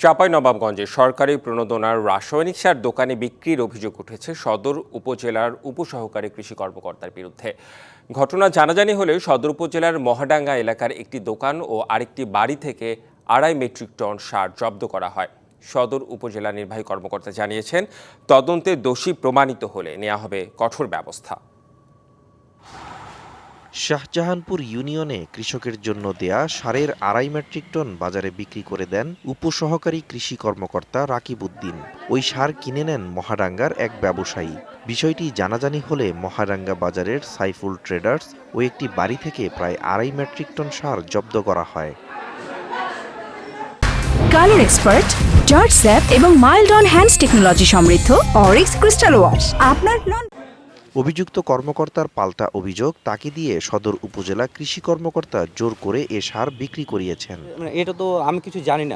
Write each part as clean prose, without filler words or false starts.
চাঁপাইনবাবগঞ্জে সরকারি প্রণোদনার রাসায়নিক সার দোকানে বিক্রির অভিযোগ উঠেছে সদর উপজেলার উপসহকারী কৃষি কর্মকর্তার বিরুদ্ধে। ঘটনা জানাজানি হলে সদর উপজেলার মহাডাঙ্গা এলাকার একটি দোকান ও আরেকটি বাড়ি থেকে 2.5 মেট্রিক টন সার জব্দ করা হয়। সদর উপজেলা নির্বাহী কর্মকর্তা জানিয়েছেন, তদন্তে দোষী প্রমাণিত হলে নেওয়া হবে কঠোর ব্যবস্থা। শাহজাহানপুর ইউনিয়নে কৃষকের জন্য দেয়া সারের 2.5 মেট্রিক টন বাজারে বিক্রি করে দেন উপসহকারী কৃষি কর্মকর্তা রাকিব উদ্দিন। ওই সার কিনে নেন মহাডাঙ্গার এক ব্যবসায়ী। বিষয়টি জানাজানি হলে মহাডাঙ্গা বাজারের সাইফুল ট্রেডার্স ও একটি বাড়ি থেকে প্রায় 2.5 মেট্রিক টন সার জব্দ করা হয়। কালার এক্সপার্ট, জর্জ স্যাপ এবং মাইল্ড অন হ্যান্ডস টেকনোলজি সমৃদ্ধ অরিক্স ক্রিস্টাল ওয়াশ আপনার অভিযুক্ত কর্মকর্তার পাল্টা অভিযোগ, তাকে দিয়ে সদর উপজেলা কৃষি কর্মকর্তা জোর করে এ সার বিক্রি করিয়েছেন। এটা তো আমি কিছু জানি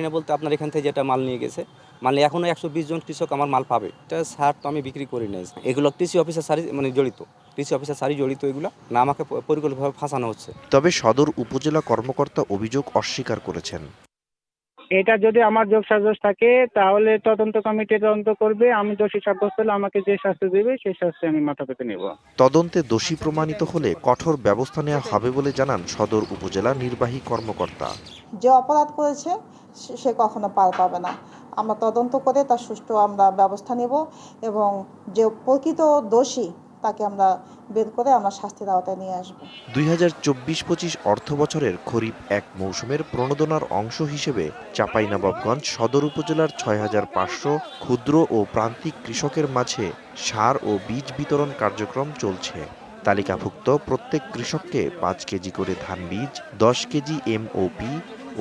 না বলতে আপনার এখান থেকে যেটা মাল নিয়ে গেছে, মানে এখনো 120 জন কৃষক আমার মাল পাবে। এটা সার তো আমি বিক্রি করি না, এগুলো কৃষি অফিসার সারি জড়িত, কৃষি অফিসার সারি জড়িত, এগুলো না আমাকে পরিকল্পিতভাবে ফাঁসানো হচ্ছে। তবে সদর উপজেলা কর্মকর্তা অভিযোগ অস্বীকার করেছেন। এটা যদি আমার যোগ সাজস থাকে তাহলে তদন্ত কমিটি তদন্ত করবে, আমি দোষী সাব্যস্ত হলে আমাকে যে শাস্তি দেবে সেই শাস্তি আমি মাথা পেতে নেব। তদন্তে দোষী প্রমাণিত হলে কঠোর ব্যবস্থা নেওয়া হবে বলে জানান সদর উপজেলা নির্বাহী কর্মকর্তা। যে অপরাধ করেছে সে কখনো পার পাবে না। আমরা তদন্ত করে তার সুষ্ঠু আমরা ব্যবস্থা নেব এবং যে প্রকৃত দোষী তাকে আমরা বের করে আমরা শাস্তির আওতায় নিয়ে আসব। 2024-25 অর্থ বছরের খরিফ 1 মৌসুমের প্রণোদনার অংশ হিসেবে চাঁপাইনবাবগঞ্জ সদর উপজেলার 6500 ক্ষুদ্র ও প্রান্তিক কৃষকের মাঝে সার ও বীজ বিতরণ কার্যক্রম চলছে। তালিকাভুক্ত প্রত্যেক কৃষককে 5 কেজি করে ধান বীজ, 10 কেজি MOP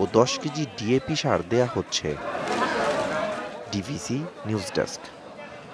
ও 10 কেজি DAP সার দেয়া হচ্ছে। DVC news desk.